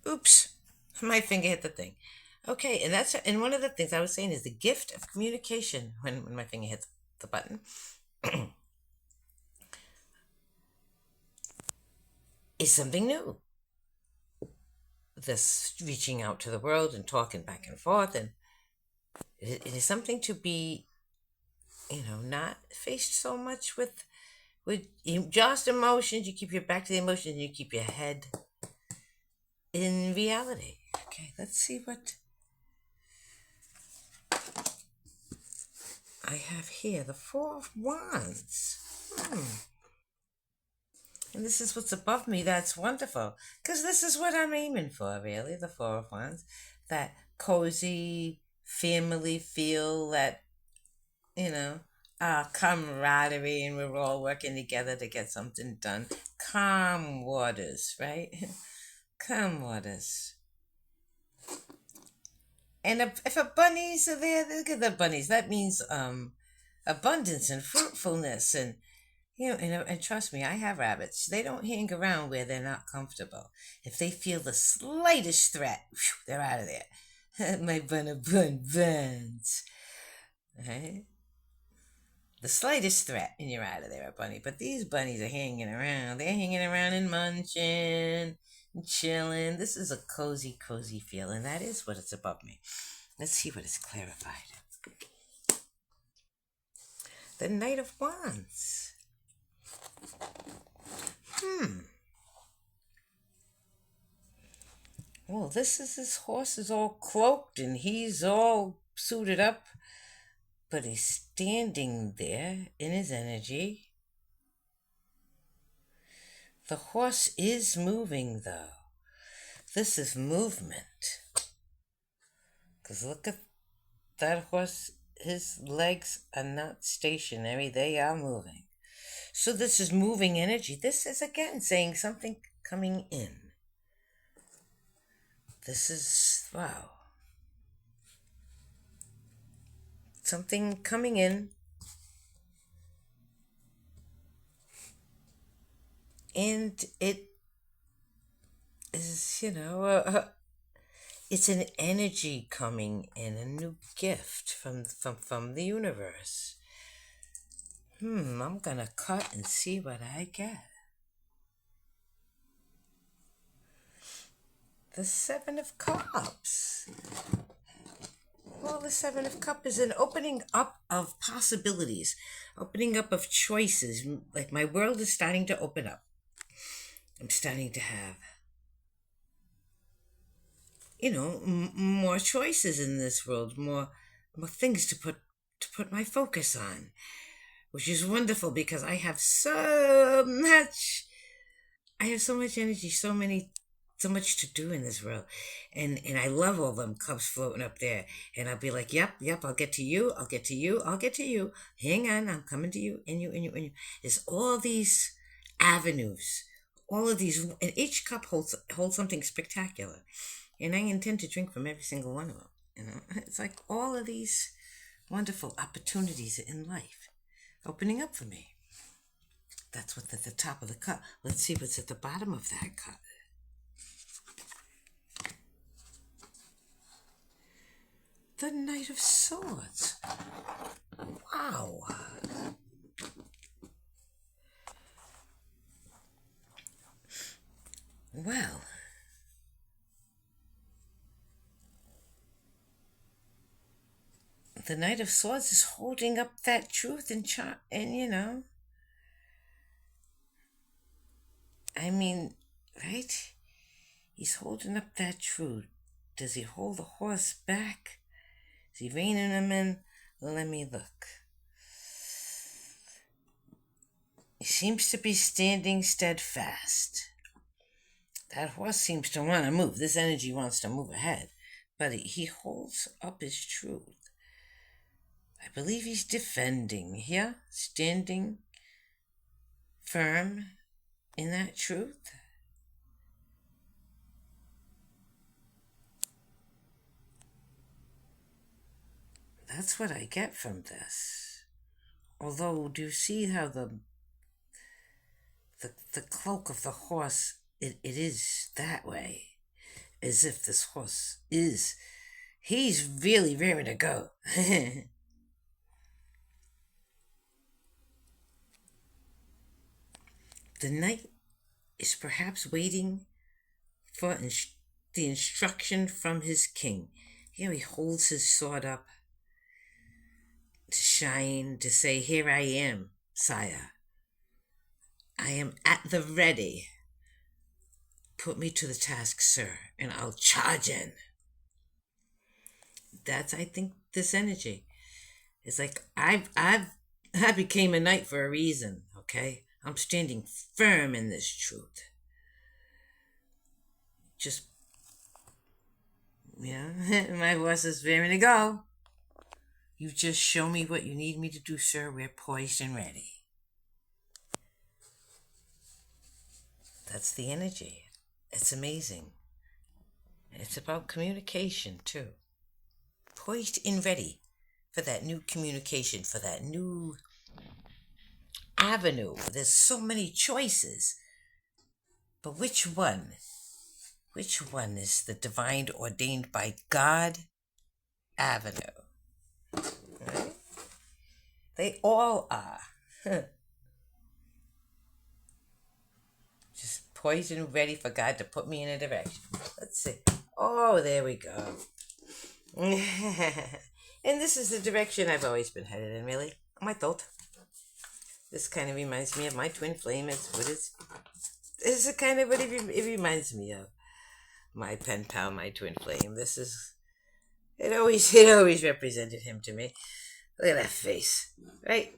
Oops, my finger hit the thing. Okay, and one of the things I was saying is the gift of communication when my finger hits the button is something new. This reaching out to the world and talking back and forth, and it is something to be, not faced so much with just emotions. You keep your back to the emotions, and you keep your head in reality. Okay, let's see what I have here. The Four of Wands. And this is what's above me. That's wonderful. Because this is what I'm aiming for, really. The Four of Wands. That cozy family feel, that, you know, camaraderie, and we're all working together to get something done. Calm waters, right? Calm waters. And if a bunnies are there, look at the bunnies. That means abundance and fruitfulness, and and trust me, I have rabbits. They don't hang around where they're not comfortable. If they feel the slightest threat, whew, they're out of there. My bunny buns. Right? The slightest threat, and you're out of there, a bunny. But these bunnies are hanging around. They're hanging around and munching and chilling. This is a cozy, cozy feeling. That is what it's above me. Let's see what is clarified. The Knight of Wands. Hmm. Well, this is his horse is all cloaked and he's all suited up, but he's standing there in his energy. The horse is moving, though. This is movement. Because look at that horse. His legs are not stationary, they are moving. So this is moving energy. This is again saying something coming in. This is, wow. Something coming in, and it is, it's an energy coming in, a new gift from the universe. I'm gonna cut and see what I get. The Seven of Cups. Well, the Seven of Cups is an opening up of possibilities, opening up of choices. Like my world is starting to open up. I'm starting to have, more choices in this world, more things to put my focus on, which is wonderful because I have so much energy, so much to do in this world, and I love all them cups floating up there, and I'll be like, yep, I'll get to you, I'll get to you, I'll get to you. Hang on, I'm coming to you, and you. There's all these avenues, all of these, and each cup holds something spectacular, and I intend to drink from every single one of them. It's like all of these wonderful opportunities in life opening up for me. That's what's at the top of the cup. Let's see what's at the bottom of that cup. The Knight of Swords. Wow. Well, the Knight of Swords is holding up that truth and I mean, right? He's holding up that truth. Does he hold the horse back? Is he reining him in? Let me look. He seems to be standing steadfast. That horse seems to want to move. This energy wants to move ahead. But he holds up his truth. I believe he's defending here, standing firm in that truth. That's what I get from this. Although, do you see how the cloak of the horse, it is that way? as if this horse he's really raring to go. The knight is perhaps waiting for the instruction from his king. Here he holds his sword up to shine, to say, "Here I am, sire. I am at the ready. Put me to the task, sir, and I'll charge in." That's, I think, this energy. It's like I became a knight for a reason, okay? I'm standing firm in this truth. Just, my horse is raring to go. You just show me what you need me to do, sir. We're poised and ready. That's the energy. It's amazing. It's about communication, too. Poised and ready for that new communication, for that new avenue. There's so many choices. But which one? Which one is the divine ordained by God avenue? Right? They all are. Just poised and ready for God to put me in a direction. Let's see. Oh, there we go. And this is the direction I've always been headed in, really. My thought. This kind of reminds me of my twin flame. It's kind of what it reminds me of. My pen pal, my twin flame. It always represented him to me. Look at that face, right?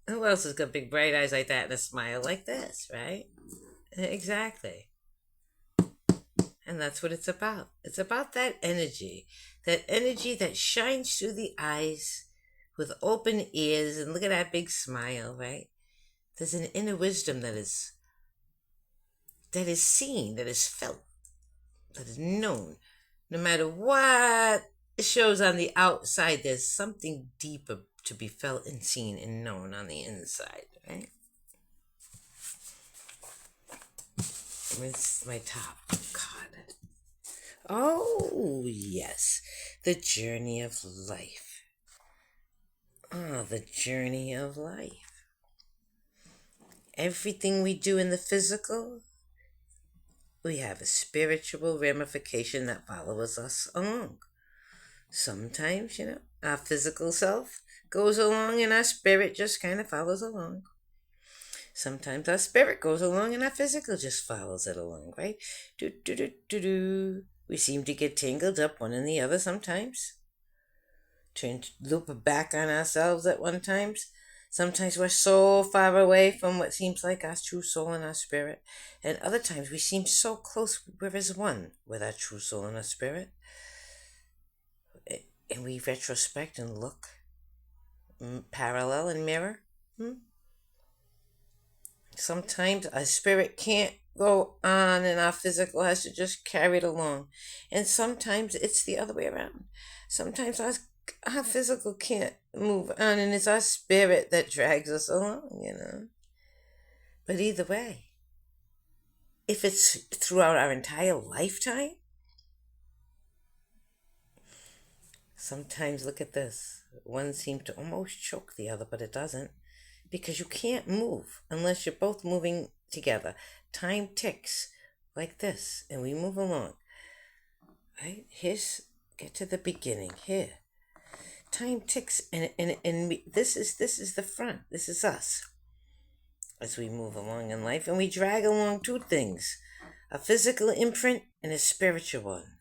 Who else has got big bright eyes like that and a smile like this, right? Exactly. And that's what it's about. It's about that energy that shines through the eyes with open ears, and look at that big smile, right? There's an inner wisdom that is seen, that is felt, that is known. No matter what shows on the outside, there's something deeper to be felt and seen and known on the inside, right? It's my top. God. Oh, yes. The journey of life. Ah, the journey of life. Everything we do in the physical, we have a spiritual ramification that follows us along. Sometimes, our physical self goes along and our spirit just kind of follows along. Sometimes our spirit goes along and our physical just follows it along, right? We seem to get tangled up one in the other sometimes. Loop back on ourselves at one times. Sometimes we're so far away from what seems like our true soul and our spirit. And other times we seem so close, we're as one with our true soul and our spirit. And we retrospect and look parallel and mirror. Sometimes our spirit can't go on and our physical has to just carry it along. And sometimes it's the other way around. Sometimes our physical can't move on and it's our spirit that drags us along, But either way, if it's throughout our entire lifetime, sometimes, look at this, one seems to almost choke the other, but it doesn't. Because you can't move unless you're both moving together. Time ticks like this, and we move along. Right? Get to the beginning. Here. Time ticks, and this is the front. This is us. As we move along in life, and we drag along two things. A physical imprint and a spiritual one.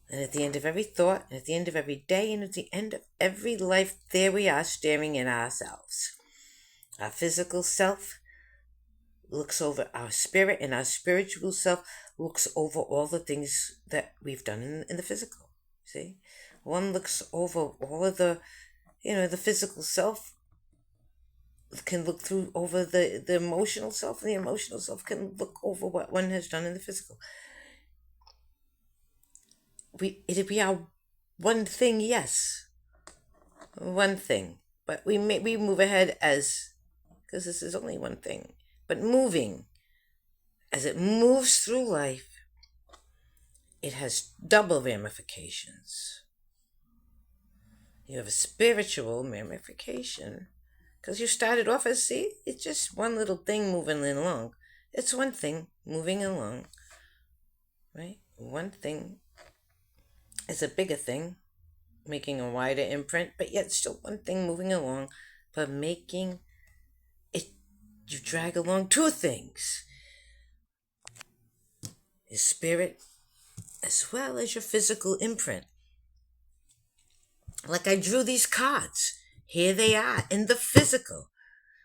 And at the end of every thought, and at the end of every day, and at the end of every life, there we are staring at ourselves. Our physical self looks over our spirit, and our spiritual self looks over all the things that we've done in the physical. See? One looks over all of the physical self can look through over the emotional self, and the emotional self can look over what one has done in the physical. It'd be our one thing, yes. One thing. But we move ahead because this is only one thing. But moving, as it moves through life, it has double ramifications. You have a spiritual ramification. Because you started off as, see, it's just one little thing moving along. It's one thing moving along, right? One thing is a bigger thing, making a wider imprint, but yet still one thing moving along, but making it, you drag along two things. Your spirit as well as your physical imprint. Like I drew these cards. Here they are in the physical.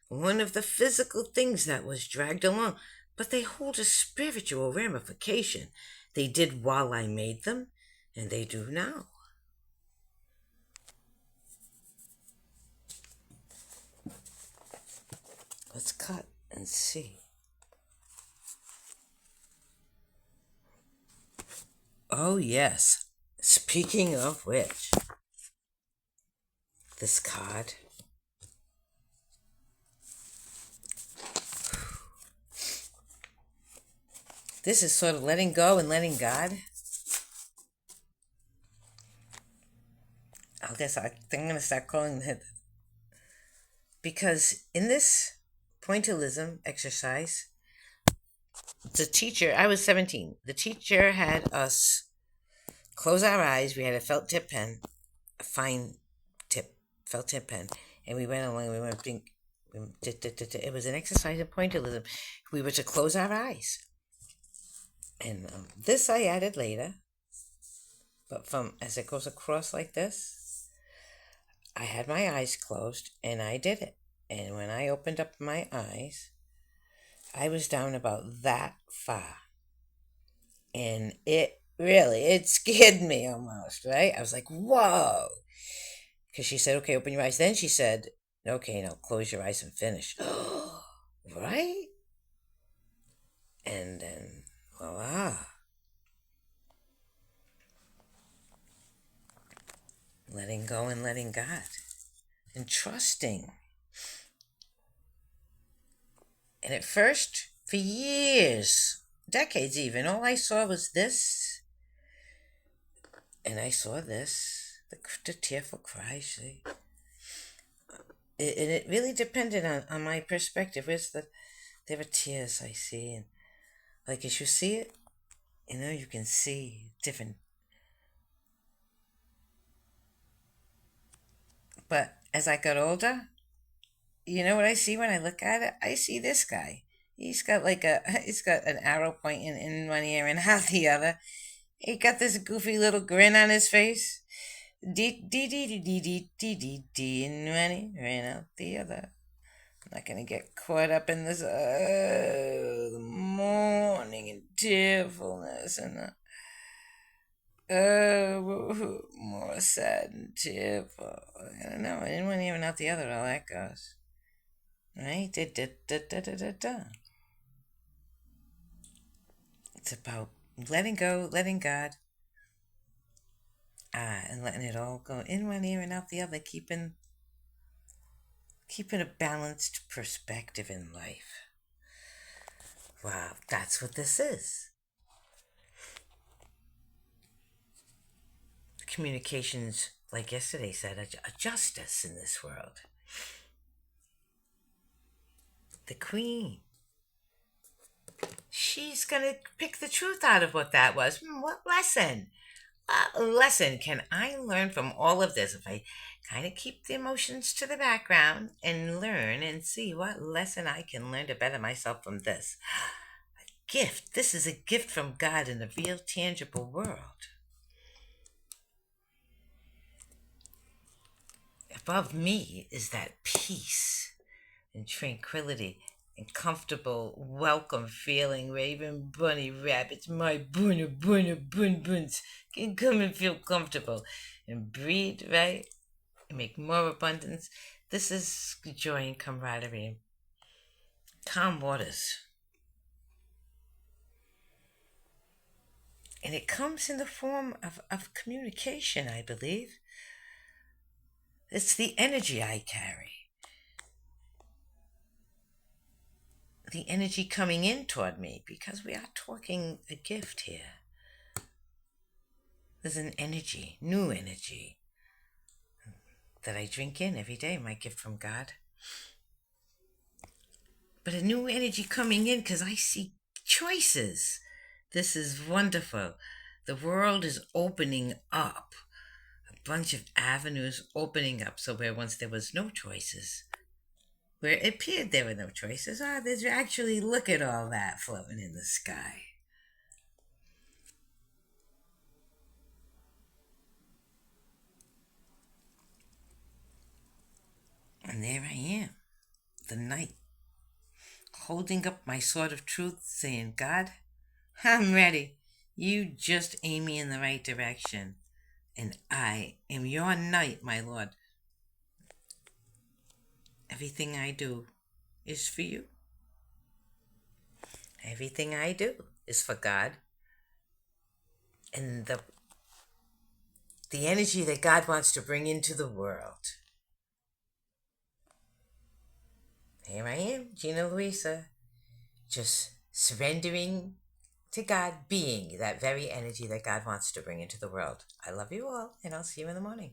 One of the physical things that was dragged along, but they hold a spiritual ramification. They did while I made them, and they do now. Let's cut and see. Oh, yes. Speaking of which, this card. This is sort of letting go and letting God. I guess I'm going to start calling it. Because in this pointillism exercise, the teacher, I was 17. The teacher had us close our eyes. We had a felt tip pen, a fine tip felt tip pen, and we went along. We went being, it was an exercise in pointillism. We were to close our eyes, and this I added later. But from as it goes across like this, I had my eyes closed, and I did it. And when I opened up my eyes, I was down about that far. And it scared me almost, right? I was like, whoa. Because she said, okay, open your eyes. Then she said, okay, now close your eyes and finish. Right? And then, voila. Letting go and letting God. And trusting. And at first, for years, decades even, all I saw was this. And I saw this, the tearful cry, see. It really depended on my perspective. There were tears I see. And like as you see it, you can see different. But as I got older, you know what I see when I look at it? I see this guy. He's got an arrow pointing in one ear and out the other. He got this goofy little grin on his face. Dee dee dee dee dee dee dee dee dee, and when he ran out the other. I'm not gonna get caught up in this the mourning and tearfulness and more sad and tearful. I don't know. In one ear and out the other, all that goes. Right? Da, da, da, da, da, da, da. It's about letting go, letting God, and letting it all go in one ear and out the other, keeping a balanced perspective in life. Wow, that's what this is. Communications, like yesterday said, a justice in this world. The Queen. She's going to pick the truth out of what that was. What lesson? What lesson can I learn from all of this if I kind of keep the emotions to the background and learn and see what lesson I can learn to better myself from this? A gift. This is a gift from God in the real, tangible world. Above me is that peace and tranquility and comfortable, welcome feeling where even bunny rabbits, my buns, can come and feel comfortable and breed, right? And make more abundance. This is joy and camaraderie. Calm waters. And it comes in the form of communication, I believe. It's the energy I carry. The energy coming in toward me, because we are talking a gift here. There's an energy, new energy, that I drink in every day, my gift from God. But a new energy coming in because I see choices. This is wonderful. The world is opening up. A bunch of avenues opening up. So where once there was no choices, where it appeared there were no choices, there's actually, look at all that floating in the sky. And there I am, the knight, holding up my sword of truth, saying, God, I'm ready. You just aim me in the right direction. And I am your knight, my lord. Everything I do is for you. Everything I do is for God. And the energy that God wants to bring into the world. Here I am, Gina Luisa, just surrendering to God, being that very energy that God wants to bring into the world. I love you all, and I'll see you in the morning.